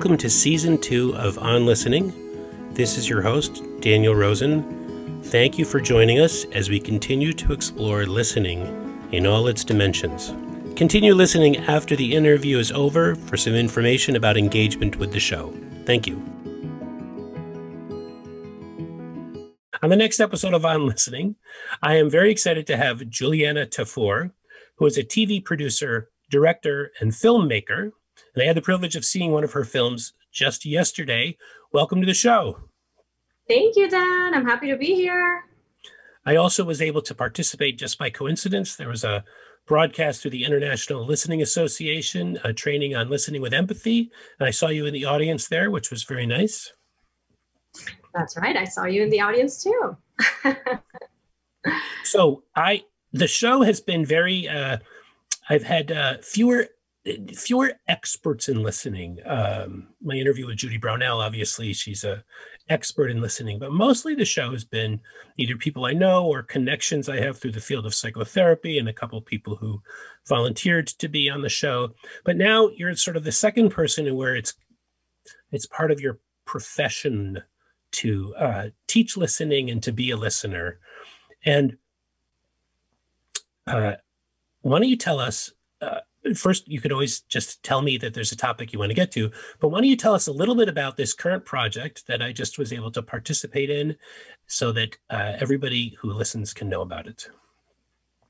Welcome to Season 2 of On Listening. This is your host, Daniel Rosen. Thank you for joining us as we continue to explore listening in all its dimensions. Continue listening after the interview is over for some information about engagement with the show. Thank you. On the next episode of On Listening, I am very excited to have Juliana Tafur, who is a TV producer, director, and filmmaker. And I had the privilege of seeing one of her films just yesterday. Welcome to the show. Thank you, Dan. I'm happy to be here. I also was able to participate just by coincidence. There was a broadcast through the International Listening Association, a training on listening with empathy. And I saw you in the audience there, which was very nice. That's right. I saw you in the audience too. So the show has been very, I've had fewer experts in listening. My interview with Judy Brownell, obviously she's a expert in listening, but mostly the show has been either people I know or connections I have through the field of psychotherapy and a couple of people who volunteered to be on the show. But now you're sort of the second person where it's part of your profession to teach listening and to be a listener. And why don't you tell us, first, you could always just tell me that there's a topic you want to get to, but why don't you tell us a little bit about this current project that I just was able to participate in so that everybody who listens can know about it?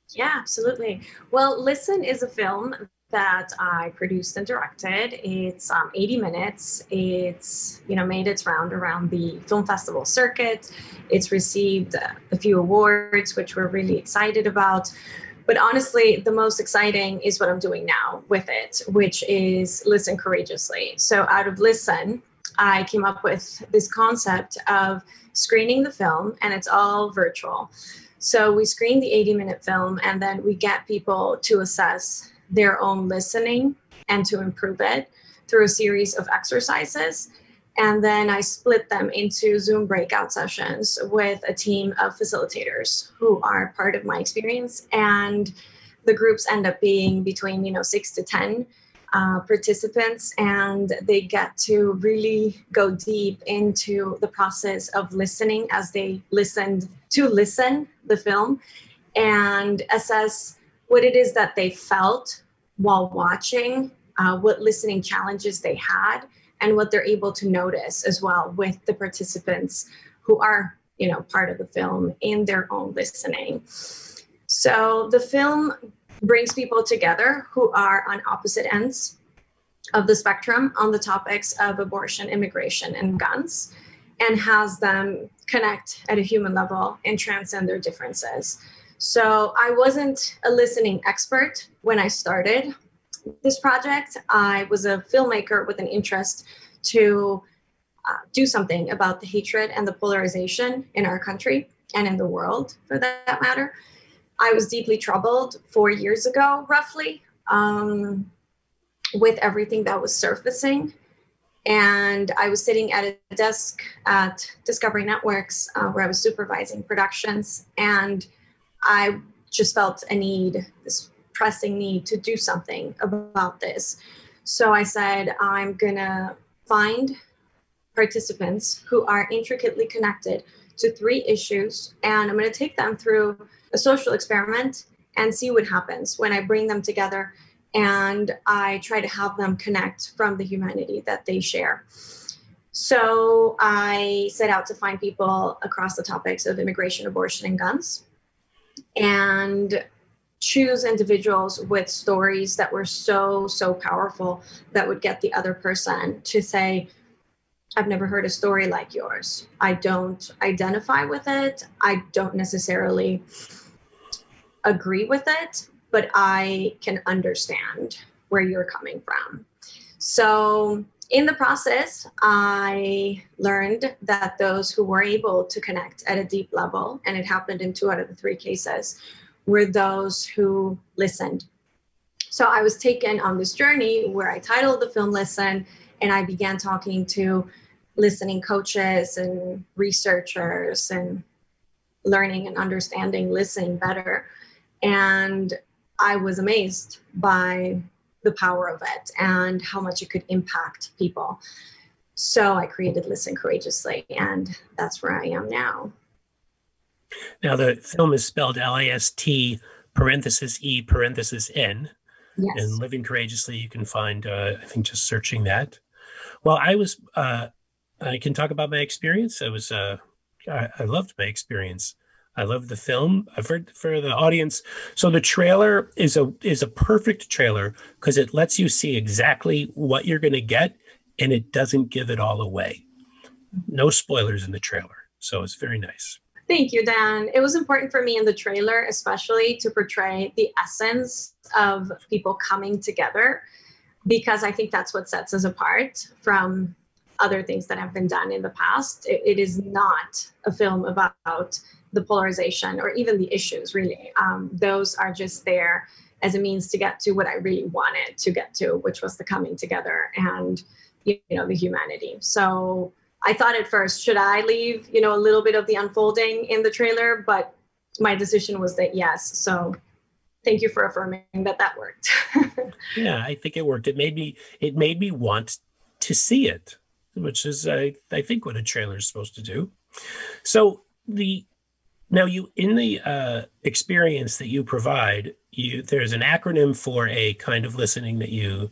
Yeah, absolutely. Well, Listen is a film that I produced and directed. It's 80 minutes. It's made its round around the film festival circuit. It's received a few awards, which we're really excited about. But honestly, the most exciting is what I'm doing now with it, which is Listen Courageously. So out of Listen, I came up with this concept of screening the film, and it's all virtual. So we screen the 80-minute film, and then we get people to assess their own listening and to improve it through a series of exercises. And then I split them into Zoom breakout sessions with a team of facilitators who are part of my experience. And the groups end up being between 6 to 10 participants, and they get to really go deep into the process of listening as they listen the film and assess what it is that they felt while watching, what listening challenges they had, and what they're able to notice as well with the participants who are, part of the film in their own listening. So the film brings people together who are on opposite ends of the spectrum on the topics of abortion, immigration, and guns, and has them connect at a human level and transcend their differences. So I wasn't a listening expert when I started this project. I was a filmmaker with an interest to do something about the hatred and the polarization in our country and in the world, for that matter. I was deeply troubled 4 years ago, roughly, with everything that was surfacing. And I was sitting at a desk at Discovery Networks where I was supervising productions, and I just felt a need, this pressing need to do something about this. So I said, I'm gonna find participants who are intricately connected to 3 issues, and I'm gonna take them through a social experiment and see what happens when I bring them together and I try to have them connect from the humanity that they share. So I set out to find people across the topics of immigration, abortion, and guns, and choose individuals with stories that were so powerful that would get the other person to say, I've never heard a story like yours. I don't identify with it. I don't necessarily agree with it, but I can understand where you're coming from. So in the process, I learned that those who were able to connect at a deep level, and it happened in 2 out of the 3 cases, were those who listened. So I was taken on this journey where I titled the film Listen, and I began talking to listening coaches and researchers and learning and understanding listening better. And I was amazed by the power of it and how much it could impact people. So I created Listen Courageously, and that's where I am now. Now, the film is spelled LAST parenthesis E parenthesis N, and Yes. Living Courageously, you can find, I think, just searching that. Well, I can talk about my experience. I loved my experience. I loved the film. I've heard for the audience. So the trailer is a perfect trailer because it lets you see exactly what you're going to get, and it doesn't give it all away. No spoilers in the trailer. So it's very nice. Thank you, Dan. It was important for me in the trailer, especially to portray the essence of people coming together, because I think that's what sets us apart from other things that have been done in the past. It is not a film about the polarization or even the issues, really. Those are just there as a means to get to what I really wanted to get to, which was the coming together and, the humanity. So I thought at first, should I leave, a little bit of the unfolding in the trailer? But my decision was that yes. So thank you for affirming that worked. Yeah, I think it worked. It made me want to see it, which is I think what a trailer is supposed to do. So now you in the experience that you provide, there's an acronym for a kind of listening that you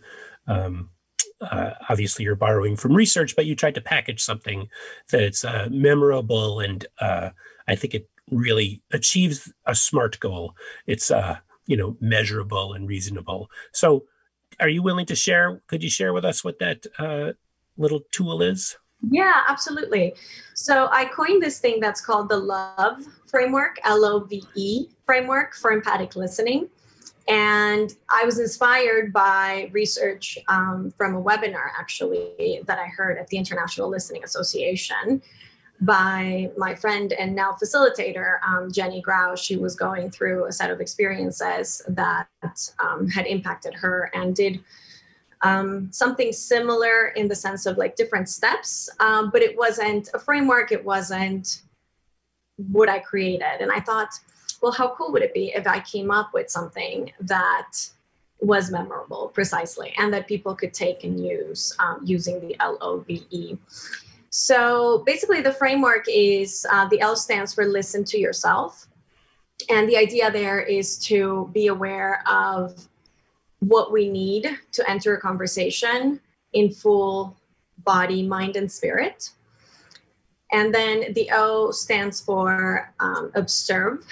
obviously you're borrowing from research, but you tried to package something that's memorable, and I think it really achieves a SMART goal. It's measurable and reasonable. So are you willing to share? Could you share with us what that little tool is? Yeah, absolutely. So I coined this thing that's called the LOVE framework, LOVE framework for empathic listening. And I was inspired by research from a webinar, actually, that I heard at the International Listening Association by my friend and now facilitator, Jenny Grau. She was going through a set of experiences that had impacted her and did something similar in the sense of like different steps, but it wasn't a framework. It wasn't what I created. And I thought, well, how cool would it be if I came up with something that was memorable precisely and that people could take and use using the LOVE. So basically the framework is the L stands for listen to yourself. And the idea there is to be aware of what we need to enter a conversation in full body, mind, and spirit. And then the O stands for observe.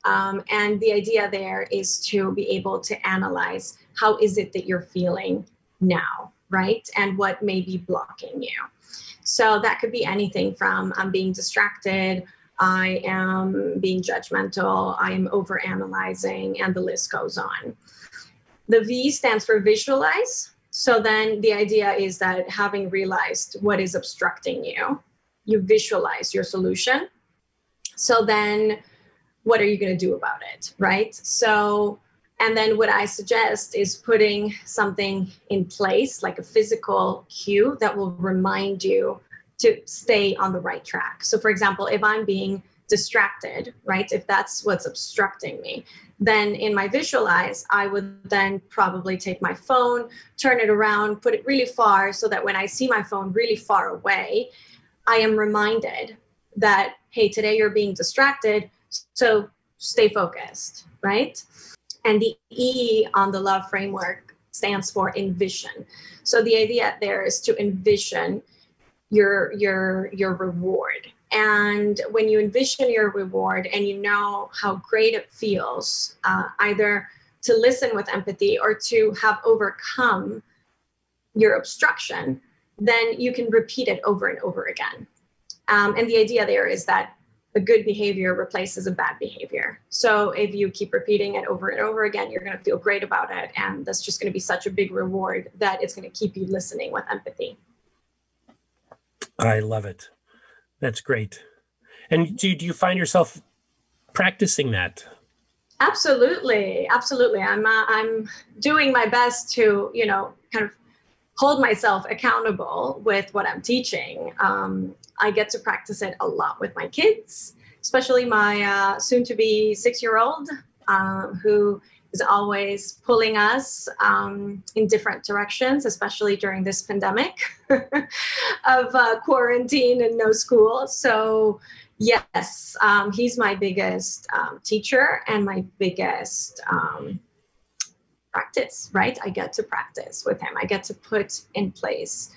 And the idea there is to be able to analyze how is it that you're feeling now, right? And what may be blocking you. So that could be anything from I'm being distracted, I am being judgmental, I am overanalyzing, and the list goes on. The V stands for visualize. So then the idea is that having realized what is obstructing you, you visualize your solution. So then what are you going to do about it, right? So, and then what I suggest is putting something in place, like a physical cue that will remind you to stay on the right track. So for example, if I'm being distracted, right, if that's what's obstructing me, then in my visualize, I would then probably take my phone, turn it around, put it really far so that when I see my phone really far away, I am reminded that, hey, today you're being distracted, so stay focused, right? And the E on the love framework stands for envision. So the idea there is to envision your reward. And when you envision your reward and you know how great it feels, either to listen with empathy or to have overcome your obstruction, then you can repeat it over and over again. And the idea there is that a good behavior replaces a bad behavior. So if you keep repeating it over and over again, you're going to feel great about it. And that's just going to be such a big reward that it's going to keep you listening with empathy. I love it. That's great. And do you find yourself practicing that? Absolutely. Absolutely. I'm doing my best to, kind of hold myself accountable with what I'm teaching. I get to practice it a lot with my kids, especially my soon-to-be 6-year-old, who is always pulling us in different directions, especially during this pandemic of quarantine and no school. So yes, he's my biggest teacher and my biggest practice, right? I get to practice with him. I get to put in place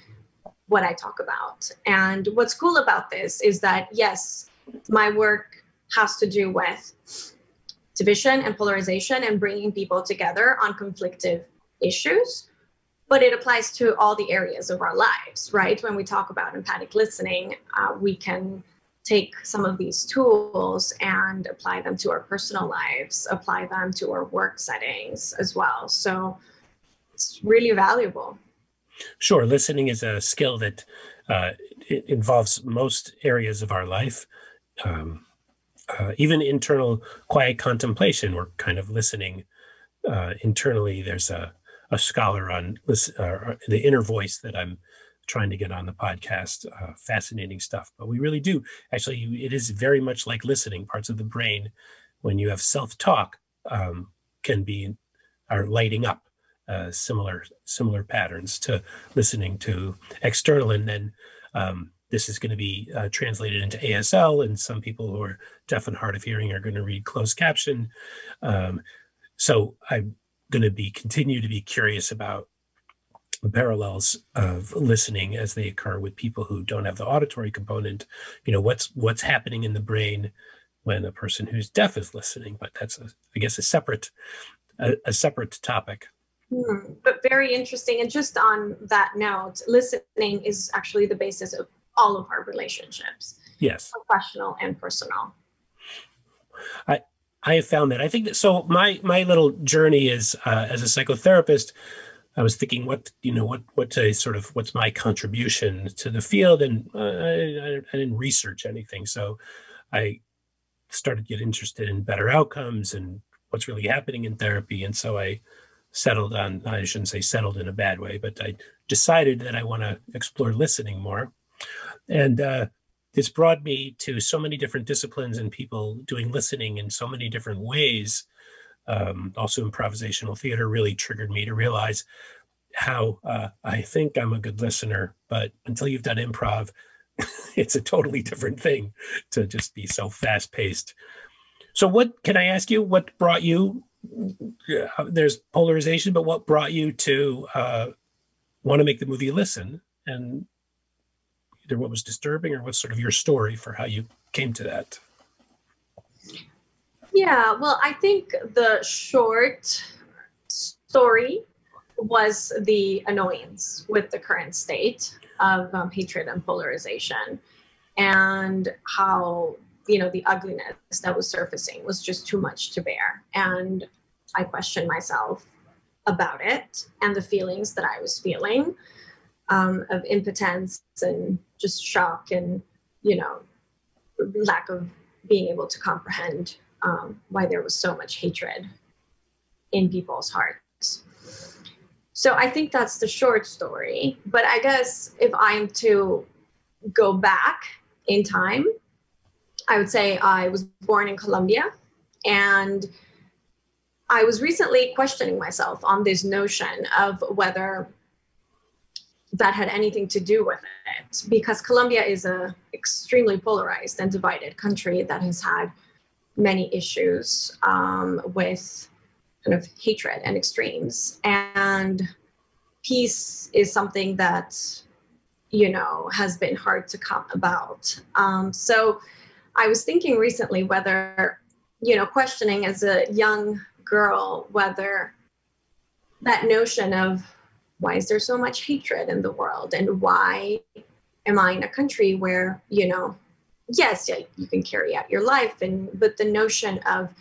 what I talk about. And what's cool about this is that, yes, my work has to do with division and polarization and bringing people together on conflictive issues, but it applies to all the areas of our lives, right? When we talk about empathic listening, we can take some of these tools and apply them to our personal lives, apply them to our work settings as well. So it's really valuable. Sure, listening is a skill that it involves most areas of our life. Even internal quiet contemplation, we're kind of listening internally. There's a scholar on the inner voice that I'm trying to get on the podcast. Fascinating stuff. But we really do. Actually, it is very much like listening. Parts of the brain, when you have self-talk, are lighting up. Similar patterns to listening to external, and then this is going to be translated into ASL, and some people who are deaf and hard of hearing are going to read closed caption. So I'm going to continue to be curious about the parallels of listening as they occur with people who don't have the auditory component. What's happening in the brain when a person who's deaf is listening, but that's I guess a separate topic. But very interesting. And just on that note, listening is actually the basis of all of our relationships. Yes. Professional and personal. I have found that. I think that, so my little journey is as a psychotherapist, I was thinking what's my contribution to the field, and I didn't research anything. So I started to get interested in better outcomes and what's really happening in therapy. And so I settled on, I shouldn't say settled in a bad way, but I decided that I want to explore listening more. And it's brought me to so many different disciplines and people doing listening in so many different ways. Also, improvisational theater really triggered me to realize how I think I'm a good listener, but until you've done improv, it's a totally different thing to just be so fast paced. So can I ask you, what brought you, there's polarization, but what brought you to want to make the movie Listen? And either what was disturbing or what's sort of your story for how you came to that? Yeah, well, I think the short story was the annoyance with the current state of hatred and polarization, and how the ugliness that was surfacing was just too much to bear. And I questioned myself about it and the feelings that I was feeling of impotence and just shock and, lack of being able to comprehend why there was so much hatred in people's hearts. So I think that's the short story. But I guess if I'm to go back in time, I would say I was born in Colombia, and I was recently questioning myself on this notion of whether that had anything to do with it, because Colombia is an extremely polarized and divided country that has had many issues with kind of hatred and extremes. And peace is something that, has been hard to come about. So I was thinking recently whether, questioning as a young girl, whether that notion of why is there so much hatred in the world, and why am I in a country where, yes, you can carry out your life, but the notion of,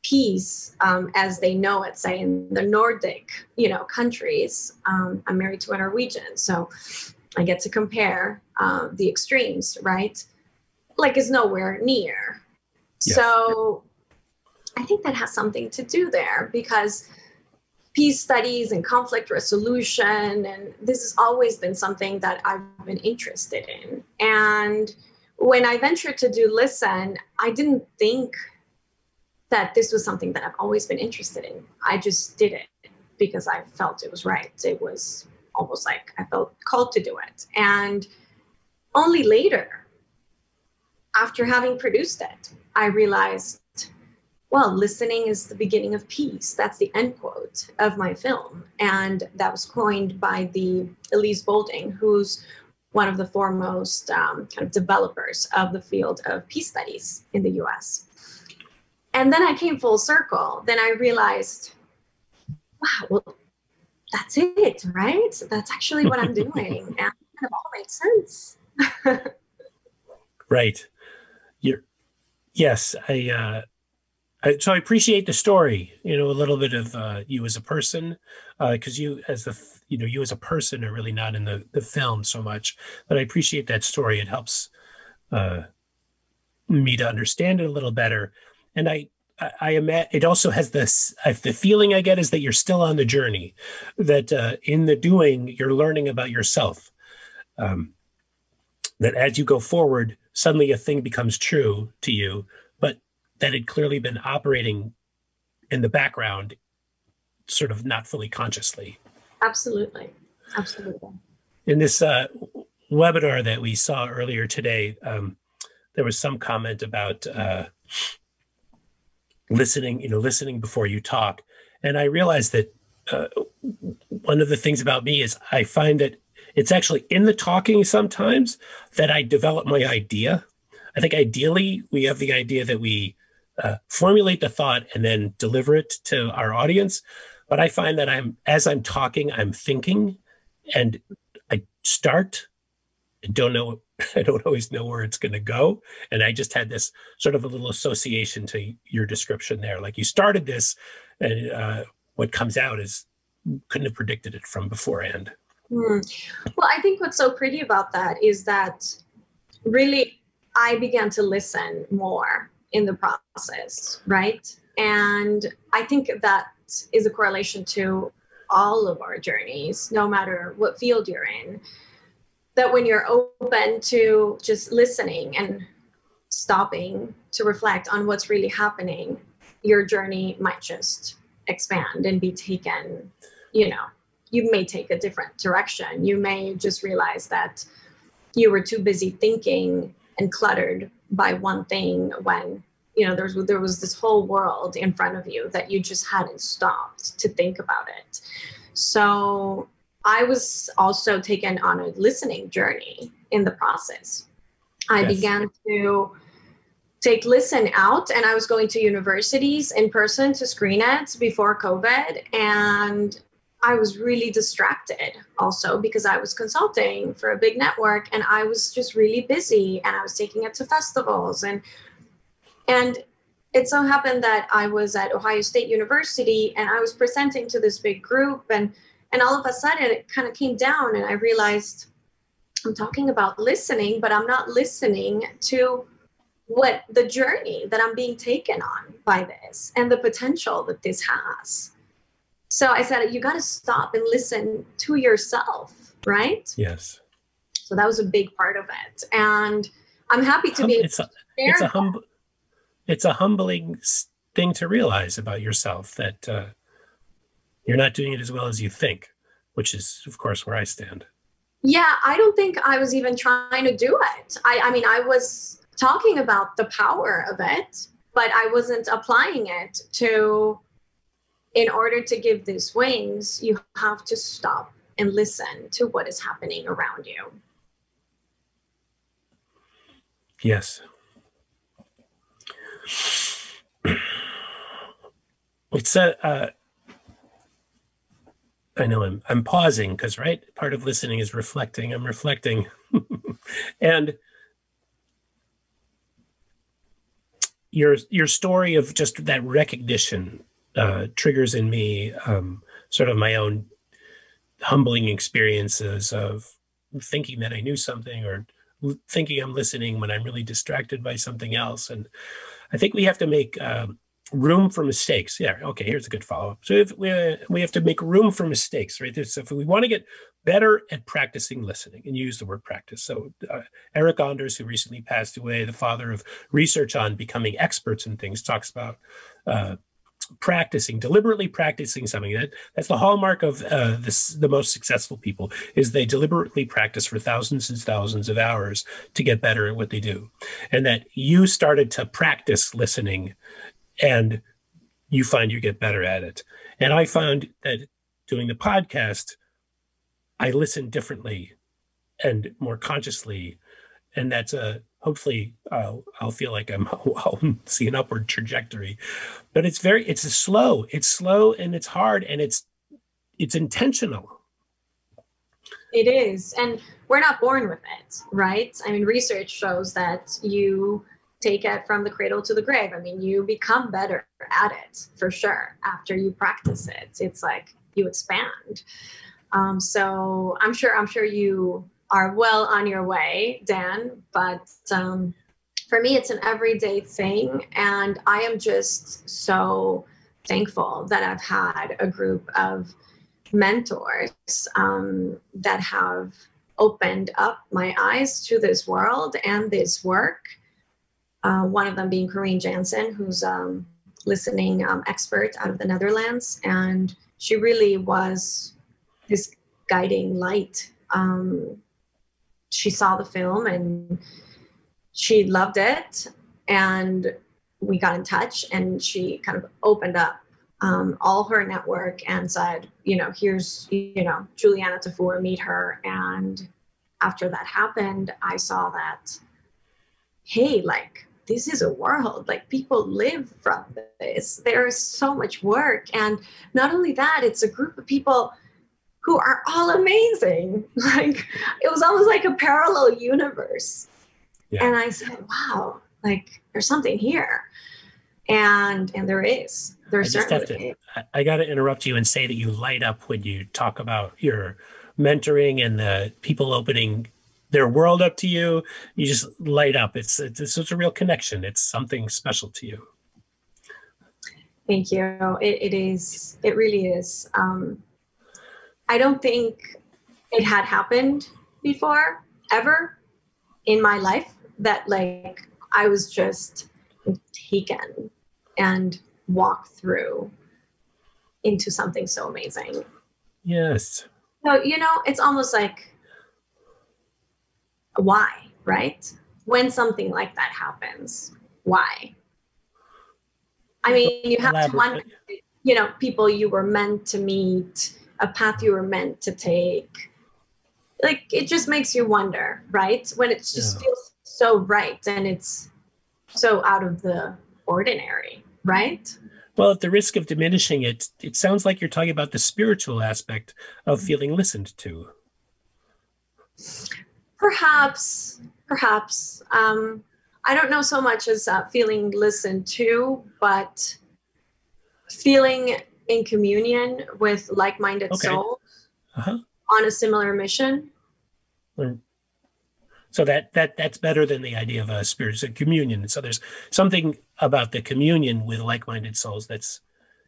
peace as they know it, say in the Nordic, countries. I'm married to a Norwegian, so I get to compare the extremes, right? Like, is nowhere near. Yes. So I think that has something to do there, because peace studies and conflict resolution, and this has always been something that I've been interested in. And when I ventured to do Listen, I didn't think that this was something that I've always been interested in. I just did it because I felt it was right. It was almost like I felt called to do it. And only later, after having produced it, I realized, well, listening is the beginning of peace. That's the end quote of my film. And that was coined by the Elise Boulding, who's one of the foremost kind of developers of the field of peace studies in the US. And then I came full circle. Then I realized, wow, well, that's it, right? That's actually what I'm doing. And it kind of all makes sense. Right. Yes. So I appreciate the story, a little bit of you as a person, because you as a person are really not in the film so much, but I appreciate that story. It helps me to understand it a little better. And I it also has the feeling I get is that you're still on the journey, that in the doing, you're learning about yourself. That as you go forward, suddenly a thing becomes true to you, but that had clearly been operating in the background, sort of not fully consciously. Absolutely. Absolutely. In this webinar that we saw earlier today, there was some comment about listening before you talk. And I realized that one of the things about me is I find that it's actually in the talking sometimes that I develop my idea. I think ideally we have the idea that we formulate the thought and then deliver it to our audience. But I find that as I'm talking, I'm thinking, and I start. I don't always know where it's going to go. And I just had this sort of a little association to your description there. Like you started this, and what comes out is couldn't have predicted it from beforehand. Well, I think what's so pretty about that is that really I began to listen more in the process, right? And I think that is a correlation to all of our journeys, no matter what field you're in, that when you're open to just listening and stopping to reflect on what's really happening, your journey might just expand and be taken, you may take a different direction. You may just realize that you were too busy thinking and cluttered by one thing when, there was this whole world in front of you that you just hadn't stopped to think about it. So I was also taken on a listening journey in the process. I began to take Listen out, and I was going to universities in person to screen it before COVID. And I was really distracted also because I was consulting for a big network and I was just really busy, and I was taking it to festivals. And it so happened that I was at Ohio State University and I was presenting to this big group, and all of a sudden it kind of came down and I realized I'm talking about listening, but I'm not listening to what the journey that I'm being taken on by this and the potential that this has. So I said, you got to stop and listen to yourself, right? Yes. So that was a big part of it. And I'm happy to be able to share. It's a humbling thing to realize about yourself, that you're not doing it as well as you think, which is, of course, where I stand. Yeah, I don't think I was even trying to do it. I mean, I was talking about the power of it, but I wasn't applying it to, in order to give these wings, you have to stop and listen to what is happening around you. Yes. It's I know I'm pausing because, right, part of listening is reflecting. I'm reflecting. And your story of just that recognition triggers in me sort of my own humbling experiences of thinking that I knew something, or thinking I'm listening when I'm really distracted by something else. And I think we have to make room for mistakes. Yeah. Okay. Here's a good follow-up. So if we have to make room for mistakes, right? So if we want to get better at practicing listening, and use the word practice. So Eric Anders, who recently passed away, the father of research on becoming experts in things, talks about deliberately practicing something. That's the hallmark of the most successful people, is they deliberately practice for thousands and thousands of hours to get better at what they do. And that you started to practice listening, and you find you get better at it. And I found that doing the podcast, I listen differently and more consciously, and that's hopefully I'll feel like I'll see an upward trajectory. But it's slow and it's hard, and it's intentional. It is, and we're not born with it, right? I mean, research shows that you take it from the cradle to the grave. I mean, you become better at it for sure after you practice it. It's like you expand. So I'm sure you are well on your way, Dan, but for me, it's an everyday thing. And I am just so thankful that I've had a group of mentors that have opened up my eyes to this world and this work. One of them being Corinne Jansen, who's listening expert out of the Netherlands. And she really was this guiding light. She saw the film and she loved it. And we got in touch, and she kind of opened up all her network and said, here's, Juliana Tafur, meet her. And after that happened, I saw that, hey, like, this is a world, like, people live from this. There is so much work. And not only that, it's a group of people who are all amazing. Like, it was almost like a parallel universe. Yeah. And I said, wow, like, there's something here. And there is. There's certainly. I got to interrupt you and say that you light up when you talk about your mentoring and the people opening their world up to you. You just light up. It's a real connection. It's something special to you. Thank you. It is. It really is. I don't think it had happened before, ever in my life, that, like, I was just taken and walked through into something so amazing. Yes. So, it's almost like, why, right? When something like that happens, why? I mean, you have to wonder, people you were meant to meet, a path you were meant to take. Like, it just makes you wonder, right? When it just feels so right and it's so out of the ordinary, right? Well, at the risk of diminishing it, it sounds like you're talking about the spiritual aspect of feeling listened to. Perhaps. I don't know so much as feeling listened to, but feeling in communion with like-minded souls on a similar mission. So that's better than the idea of a spiritual communion. So there's something about the communion with like-minded souls that's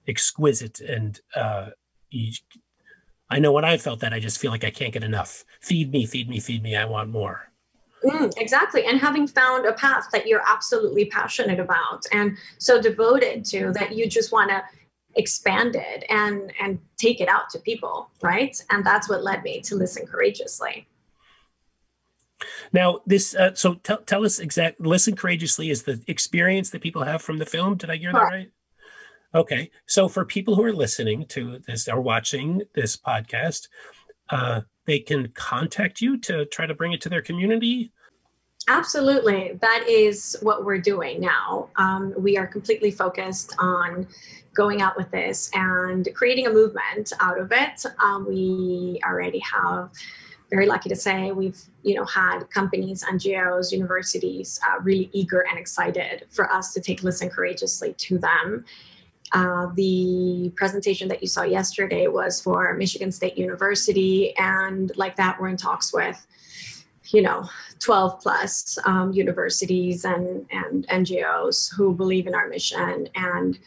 exquisite. And I know when I felt that, I just feel like I can't get enough. Feed me, feed me, feed me. I want more. Exactly. And having found a path that you're absolutely passionate about and so devoted to that you just want to expand it and take it out to people, right? And that's what led me to Listen Courageously. Now, this so tell us exactly. Listen Courageously is the experience that people have from the film. Did I hear that right? Okay. So for people who are listening to this or watching this podcast, they can contact you to try to bring it to their community. Absolutely. That is what we're doing now. We are completely focused on going out with this and creating a movement out of it. We already have, very lucky to say, we've had companies, NGOs, universities really eager and excited for us to take Listen Courageously to them. The presentation that you saw yesterday was for Michigan State University, and like that, we're in talks with 12 plus universities and NGOs who believe in our mission. And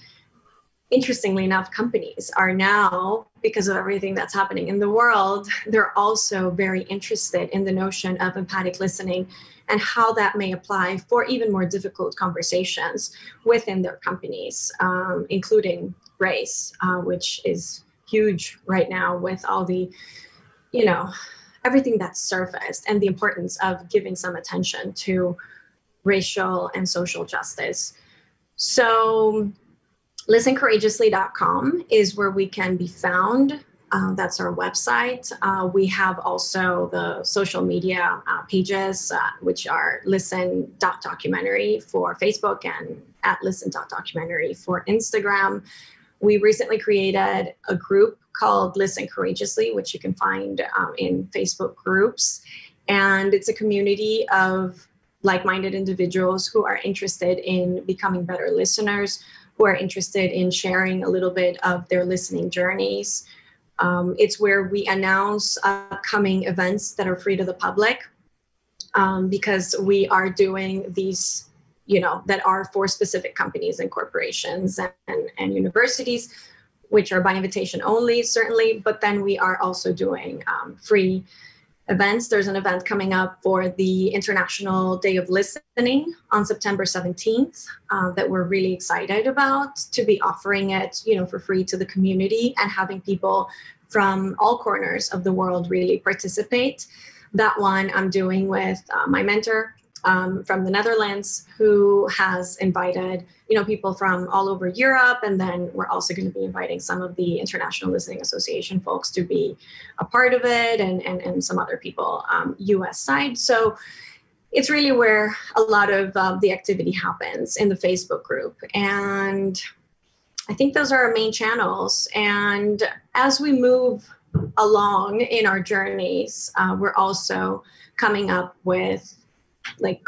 interestingly enough, companies are now because of everything that's happening in the world, they're also very interested in the notion of empathic listening and how that may apply for even more difficult conversations within their companies, including race, which is huge right now with all the, everything that's surfaced, and the importance of giving some attention to racial and social justice. So listencourageously.com is where we can be found. That's our website. We have also the social media pages, which are listen.documentary for Facebook and at listen.documentary for Instagram. We recently created a group called Listen Courageously, which you can find in Facebook groups. And it's a community of like-minded individuals who are interested in becoming better listeners, who are interested in sharing a little bit of their listening journeys. It's where we announce upcoming events that are free to the public, because we are doing these, that are for specific companies and corporations and universities, which are by invitation only, certainly. But then we are also doing free events. There's an event coming up for the International Day of Listening on September 17th that we're really excited about, to be offering it, for free to the community and having people from all corners of the world really participate. That one I'm doing with my mentor from the Netherlands, who has invited, people from all over Europe. And then we're also going to be inviting some of the International Listening Association folks to be a part of it, and some other people US side. So it's really where a lot of the activity happens, in the Facebook group. And I think those are our main channels. And as we move along in our journeys, we're also coming up with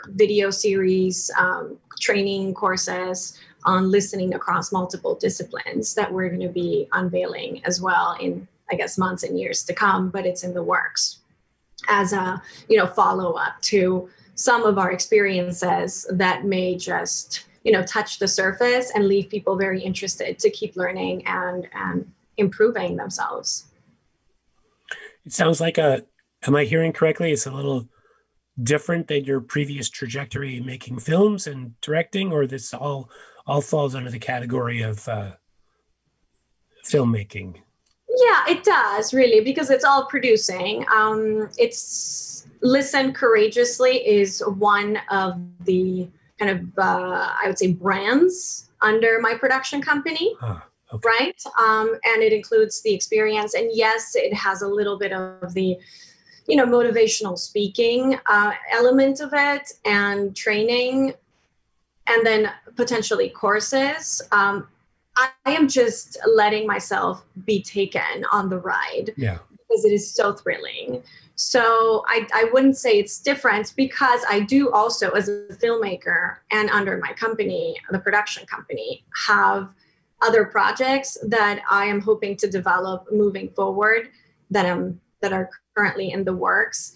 video series, training courses on listening across multiple disciplines that we're going to be unveiling as well in, I guess, months and years to come, but it's in the works as a, follow-up to some of our experiences that may just, touch the surface and leave people very interested to keep learning and improving themselves. It sounds like am I hearing correctly? It's a little different than your previous trajectory making films and directing, or this all falls under the category of filmmaking? Yeah, it does, really, because it's all producing. It's Listen Courageously is one of the kind of, I would say, brands under my production company. Okay. Right? And it includes the experience. And yes, it has a little bit of the motivational speaking element of it, and training, and then potentially courses. I am just letting myself be taken on the ride, because it is so thrilling. So I wouldn't say it's different, because I do also, as a filmmaker and under my company, the production company, have other projects that I am hoping to develop moving forward that are currently in the works,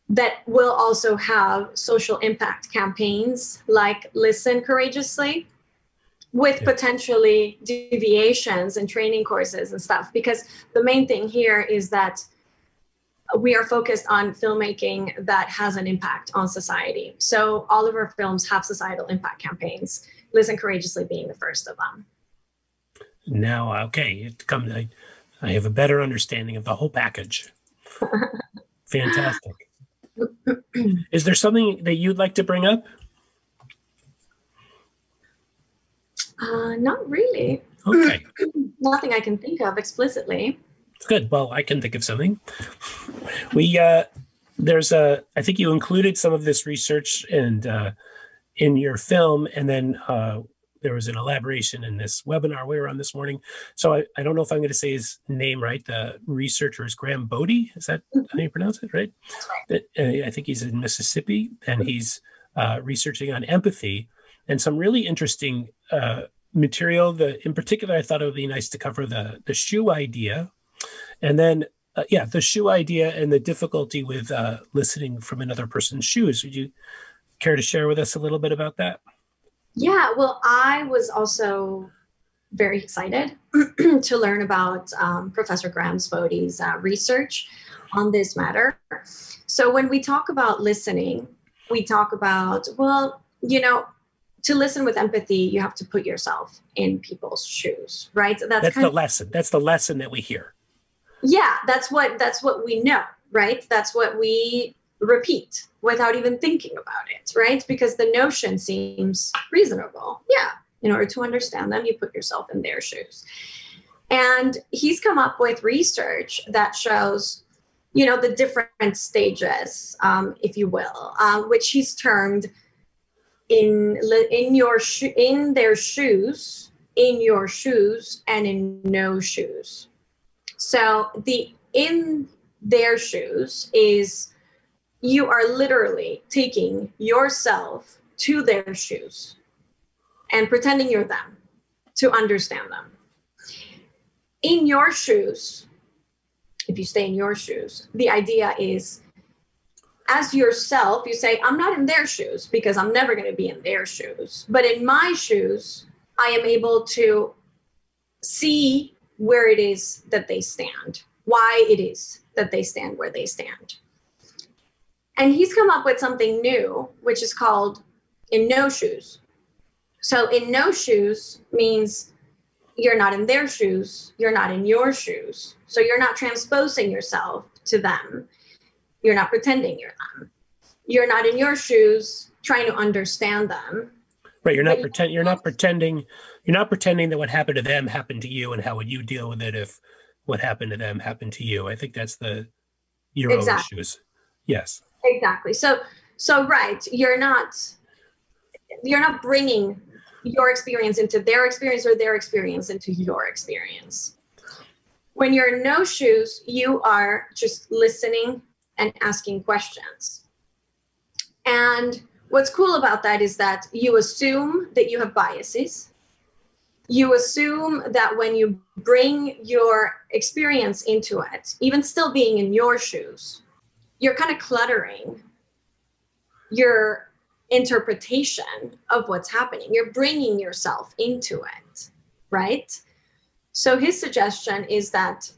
that will also have social impact campaigns like Listen Courageously, with potentially deviations and training courses and stuff. Because the main thing here is that we are focused on filmmaking that has an impact on society. So all of our films have societal impact campaigns, Listen Courageously being the first of them. Now, okay, I have a better understanding of the whole package. Fantastic. Is there something that you'd like to bring up? Not really. Okay. Nothing I can think of explicitly. Good. Well, I can think of something. I think you included some of this research in your film, and then there was an elaboration in this webinar we were on this morning. So I don't know if I'm going to say his name right. The researcher is Graham Bodie. Is that how you pronounce it, right? That's right. I think he's in Mississippi, and he's researching on empathy and some really interesting material. In particular, I thought it would be nice to cover the shoe idea, and then the shoe idea and the difficulty with listening from another person's shoes. Would you care to share with us a little bit about that? Yeah, well, I was also very excited to learn about Professor Graham Spody's research on this matter. So when we talk about listening, we talk about, well, to listen with empathy, you have to put yourself in people's shoes, right? So that's the lesson. That's the lesson that we hear. Yeah, that's what we know, right? That's what we repeat without even thinking about it, right? Because the notion seems reasonable. Yeah, in order to understand them, you put yourself in their shoes. And he's come up with research that shows, the different stages, if you will, which he's termed in their shoes, in your shoes, and in no shoes. So the in their shoes is you are literally taking yourself to their shoes and pretending you're them to understand them. In your shoes, if you stay in your shoes, the idea is as yourself, you say, I'm not in their shoes because I'm never going to be in their shoes. But in my shoes, I am able to see where it is that they stand, why it is that they stand where they stand. And he's come up with something new, which is called in no shoes. So in no shoes means you're not in their shoes, you're not in your shoes. So you're not transposing yourself to them. You're not pretending you're them. You're not in your shoes trying to understand them. Right. You're not pretending that what happened to them happened to you, and how would you deal with it if what happened to them happened to you. I think that's your own shoes. Yes. Exactly. So right, you're not bringing your experience into their experience or their experience into your experience. When you're in no shoes, you are just listening and asking questions. And what's cool about that is that you assume that you have biases. You assume that when you bring your experience into it, even still being in your shoes, you're kind of cluttering your interpretation of what's happening. You're bringing yourself into it, right? So his suggestion is that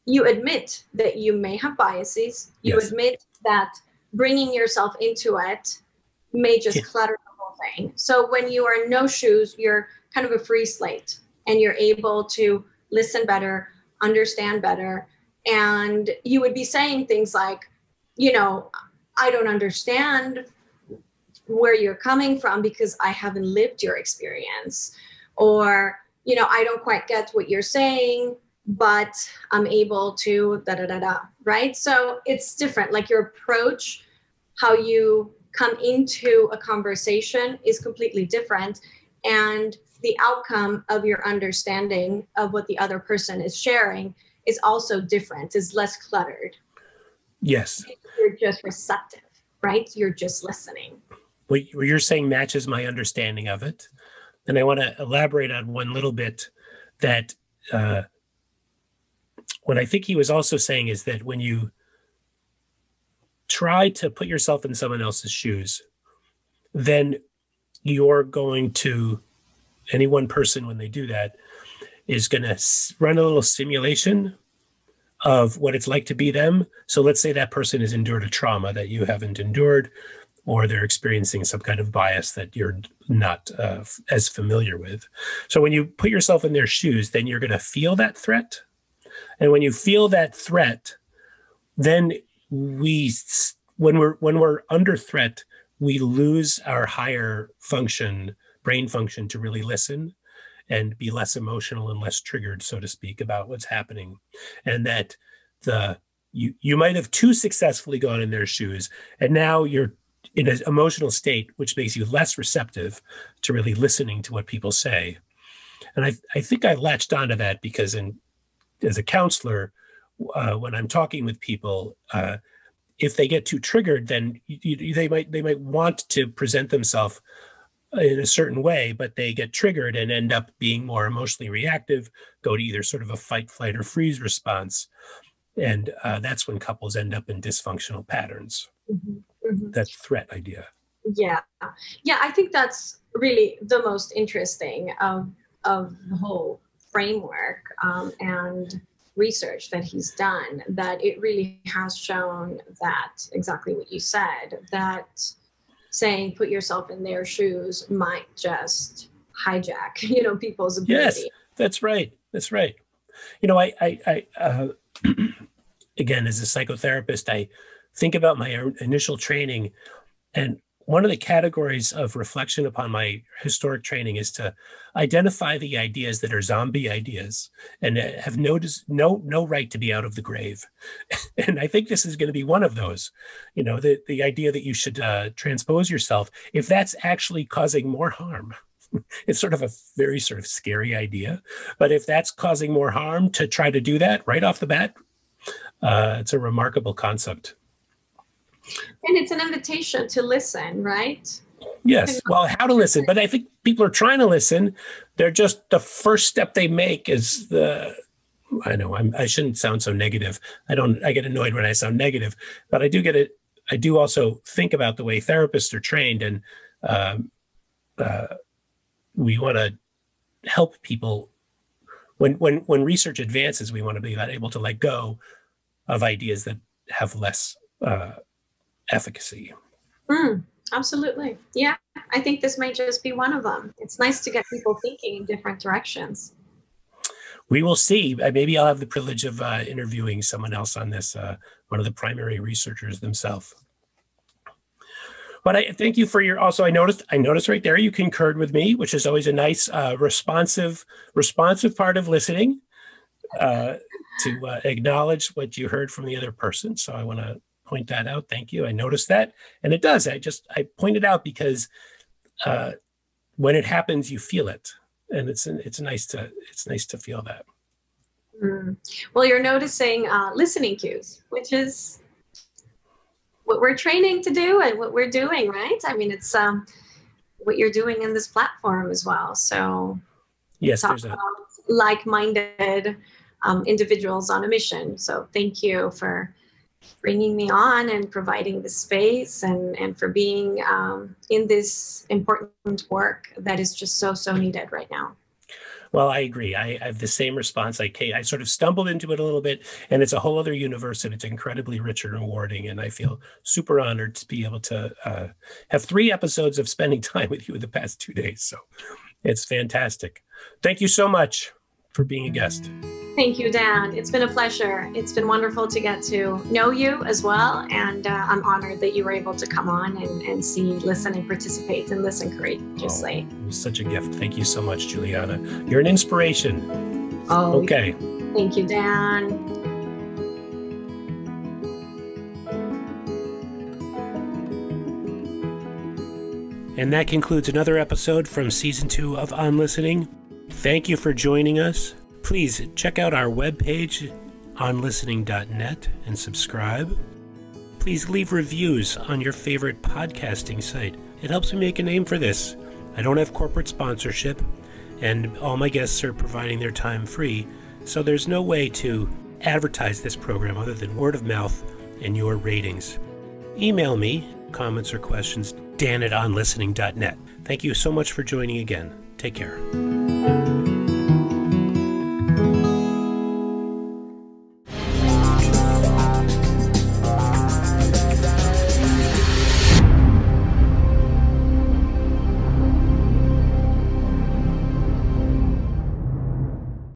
you admit that you may have biases. You admit that bringing yourself into it may just clutter the whole thing. So when you are in no shoes, you're kind of a free slate and you're able to listen better, understand better. And you would be saying things like, I don't understand where you're coming from because I haven't lived your experience. Or, I don't quite get what you're saying, but I'm able to right? So it's different. Like your approach, how you come into a conversation is completely different. And the outcome of your understanding of what the other person is sharing is also different, is less cluttered. Yes. You're just receptive, right? You're just listening. What you're saying matches my understanding of it. And I want to elaborate on one little bit that what I think he was also saying is that when you try to put yourself in someone else's shoes, then you're going to, any one person when they do that is going to run a little simulation of what it's like to be them. So let's say that person has endured a trauma that you haven't endured, or they're experiencing some kind of bias that you're not as familiar with. So when you put yourself in their shoes, then you're going to feel that threat. And when you feel that threat, then when we're under threat, we lose our higher brain function to really listen and be less emotional and less triggered, so to speak, about what's happening. And that you might have too successfully gone in their shoes, and now you're in an emotional state, which makes you less receptive to really listening to what people say. And I think I latched onto that because as a counselor, when I'm talking with people, if they get too triggered, then they might want to present themselves in a certain way, but they get triggered and end up being more emotionally reactive, go to either sort of a fight, flight, or freeze response. And that's when couples end up in dysfunctional patterns. Mm-hmm. That threat idea. Yeah. I think that's really the most interesting of of the whole framework and research that he's done, that it really has shown that exactly what you said, that saying put yourself in their shoes might just hijack, people's Yes, ability. that's right. That's right. Again, as a psychotherapist, I think about my initial training, and one of the categories of reflection upon my historic training is to identify the ideas that are zombie ideas and have no right to be out of the grave. And I think this is going to be one of those. The idea that you should transpose yourself, if that's actually causing more harm. It's sort of a very sort of scary idea, but if that's causing more harm to try to do that right off the bat, it's a remarkable concept. And it's an invitation to listen, right? Yes. Well, how to listen, but I think people are trying to listen. They're just, the first step they make is I know I shouldn't sound so negative. I get annoyed when I sound negative, but I do also think about the way therapists are trained, and we want to help people. When research advances, we want to be able to let go of ideas that have less efficacy. Absolutely. Yeah, I think this might just be one of them. It's nice to get people thinking in different directions. We will see. Maybe I'll have the privilege of interviewing someone else on this, one of the primary researchers themselves. But I thank you for your, also, I noticed right there, you concurred with me, which is always a nice, responsive part of listening, to acknowledge what you heard from the other person. So I want to point that out. Thank you. I noticed that. And it does. I point it out because when it happens, you feel it. And it's nice to feel that. Well, you're noticing listening cues, which is what we're training to do and what we're doing, right? I mean, it's what you're doing in this platform as well. So yes, there's like-minded individuals on a mission. So thank you for bringing me on and providing the space and for being in this important work that is just so needed right now. Well, I agree. I have the same response. I sort of stumbled into it a little bit, and it's a whole other universe, and it's incredibly rich and rewarding. And I feel super honored to be able to have 3 episodes of spending time with you in the past 2 days. So it's fantastic. Thank you so much for being a guest. Thank you, Dan. It's been a pleasure. It's been wonderful to get to know you as well. And I'm honored that you were able to come on and see, listen, and participate and listen courageously. It was such a gift. Thank you so much, Juliana. You're an inspiration. Oh, okay. Thank you, Dan. And that concludes another episode from Season 2 of On Listening. Thank you for joining us. Please check out our webpage, onlistening.net, and subscribe. Please leave reviews on your favorite podcasting site. It helps me make a name for this. I don't have corporate sponsorship, and all my guests are providing their time free, so there's no way to advertise this program other than word of mouth and your ratings. Email me comments or questions, dan@onlistening.net. Thank you so much for joining again. Take care.